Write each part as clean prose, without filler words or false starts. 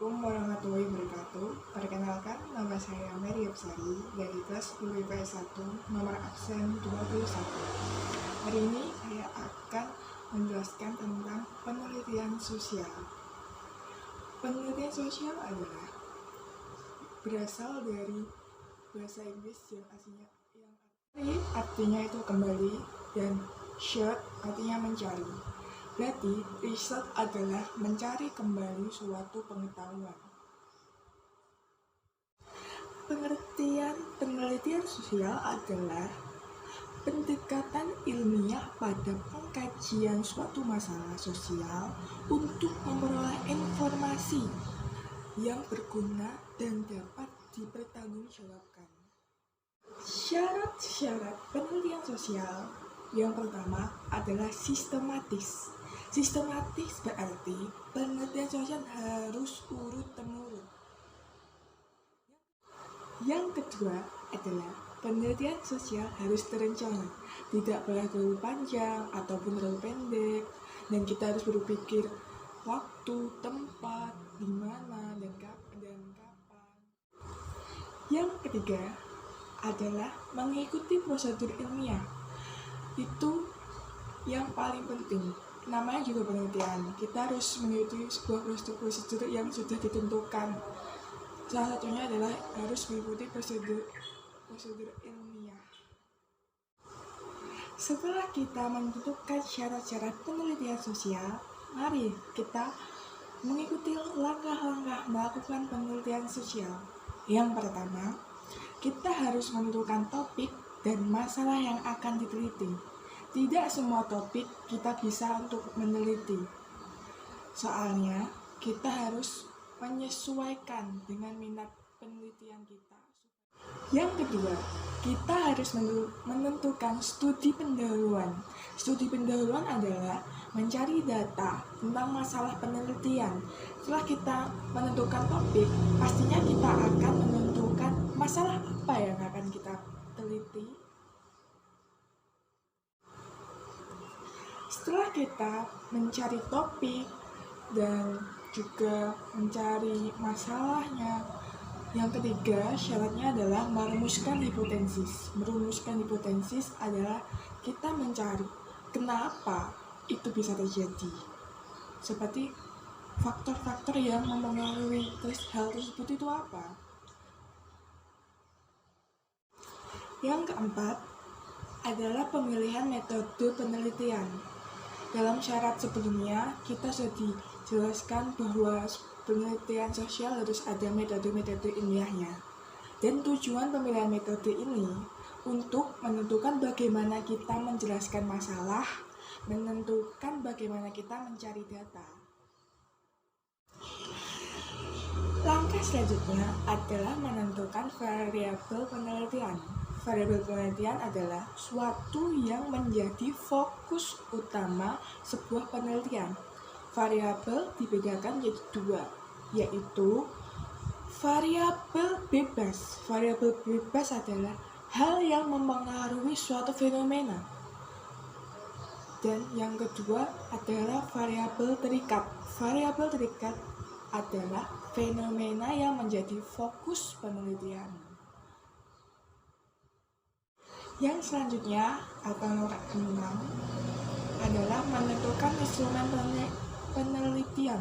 Assalamualaikum warahmatullahi wabarakatuh. Perkenalkan, nama saya Mary Yopsari dari kelas 10 IPS 1, nomor absen 21. Hari ini saya akan menjelaskan tentang penelitian sosial. Penelitian sosial adalah berasal dari bahasa Inggris yang artinya itu kembali, dan search artinya mencari. Berarti, riset adalah mencari kembali suatu pengetahuan. Pengertian penelitian sosial adalah pendekatan ilmiah pada pengkajian suatu masalah sosial untuk memperoleh informasi yang berguna dan dapat dipertanggungjawabkan. Syarat-syarat penelitian sosial yang pertama adalah sistematis. Sistematis berarti penelitian sosial harus urut-temurun. Yang kedua adalah penelitian sosial harus terencana, tidak boleh terlalu panjang ataupun terlalu pendek, dan kita harus berpikir waktu, tempat, di mana, dan kapan. Yang ketiga adalah mengikuti prosedur ilmiah. Itu yang paling penting. Namanya juga penelitian, kita harus mengikuti sebuah prosedur yang sudah ditentukan. Salah satunya adalah harus mengikuti prosedur ilmiah. Setelah kita menentukan syarat-syarat penelitian sosial, mari kita mengikuti langkah-langkah melakukan penelitian sosial. Yang pertama, kita harus menentukan topik dan masalah yang akan diteliti. Tidak semua topik kita bisa untuk meneliti. Soalnya, kita harus menyesuaikan dengan minat penelitian kita. Yang kedua, kita harus menentukan studi pendahuluan. Studi pendahuluan adalah mencari data tentang masalah penelitian. Setelah kita menentukan topik, pastinya kita akan menentukan masalah apa yang akan kita teliti. Setelah kita mencari topik dan juga mencari masalahnya, yang ketiga syaratnya adalah merumuskan hipotesis. Merumuskan hipotesis adalah kita mencari kenapa itu bisa terjadi, seperti faktor-faktor yang mempengaruhi hal tersebut itu apa. Yang keempat adalah pemilihan metode penelitian. Dalam syarat sebelumnya, kita sudah dijelaskan bahwa penelitian sosial harus ada metode-metode ilmiahnya. Dan tujuan pemilihan metode ini untuk menentukan bagaimana kita menjelaskan masalah, menentukan bagaimana kita mencari data. Langkah selanjutnya adalah menentukan variabel penelitian. Variabel penelitian adalah suatu yang menjadi fokus utama sebuah penelitian. Variabel dibedakan menjadi dua, yaitu variabel bebas. Variabel bebas adalah hal yang mempengaruhi suatu fenomena. Dan yang kedua adalah variabel terikat. Variabel terikat adalah fenomena yang menjadi fokus penelitian. Yang selanjutnya atau nomor 6 adalah menentukan instrumen penelitian,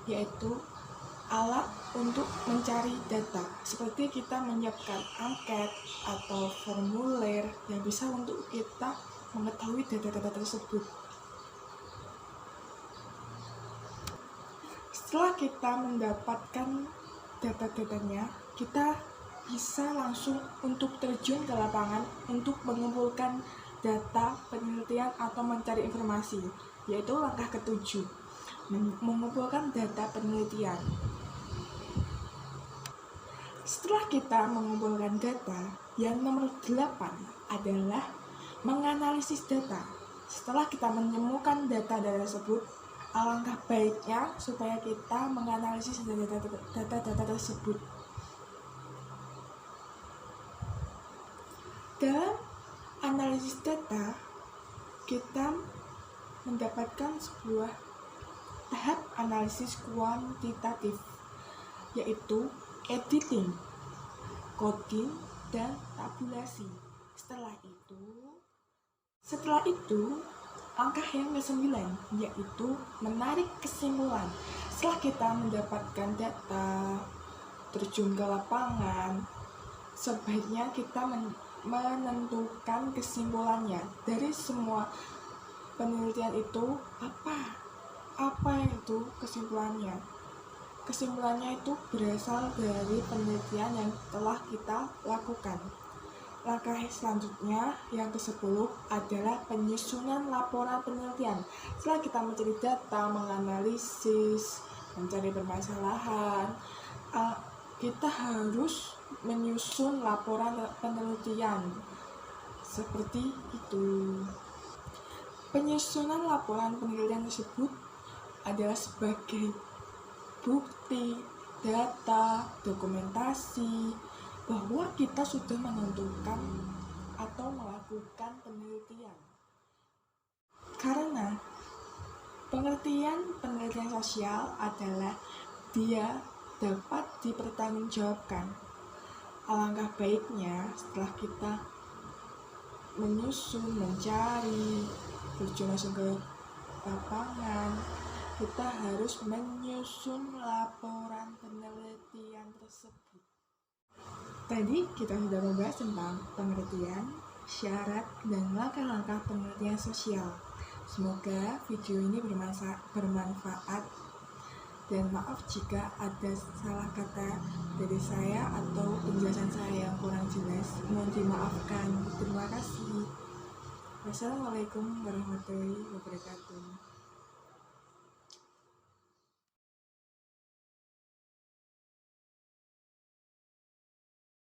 yaitu alat untuk mencari data, seperti kita menyiapkan angket atau formulir yang bisa untuk kita mengetahui data-data tersebut. Setelah kita mendapatkan data-datanya, kita bisa langsung untuk terjun ke lapangan untuk mengumpulkan data penelitian atau mencari informasi, yaitu langkah ketujuh, mengumpulkan data penelitian. Setelah kita mengumpulkan data, yang nomor 8 adalah menganalisis data. Setelah kita menemukan data tersebut, alangkah baiknya supaya kita menganalisis data-data tersebut. Dalam analisis data, kita mendapatkan sebuah tahap analisis kuantitatif. yaitu editing, coding, dan tabulasi. Setelah itu, langkah yang ke-9 yaitu menarik kesimpulan. Setelah kita mendapatkan data, terjun ke lapangan, sebaiknya kita menentukan kesimpulannya dari semua penelitian itu. Apa itu kesimpulannya? Kesimpulannya itu berasal dari penelitian yang telah kita lakukan. Langkah selanjutnya yang ke-10 adalah penyusunan laporan penelitian. Setelah kita mencari data, menganalisis, mencari permasalahan, kita harus menyusun laporan penelitian seperti itu. Penyusunan laporan penelitian tersebut adalah sebagai bukti, data, dokumentasi bahwa kita sudah menentukan atau melakukan penelitian. Karena pengertian penelitian sosial adalah dia dapat dipertanggungjawabkan. Alangkah baiknya setelah kita menyusun, mencari, terjun langsung ke lapangan, kita harus menyusun laporan penelitian tersebut. Tadi kita sudah membahas tentang pengertian, syarat, dan langkah-langkah penelitian sosial. Semoga video ini bermanfaat, dan maaf jika ada salah kata dari saya atau penjelasan saya yang kurang jelas. Mohon dimaafkan. Terima kasih. Wassalamualaikum warahmatullahi wabarakatuh.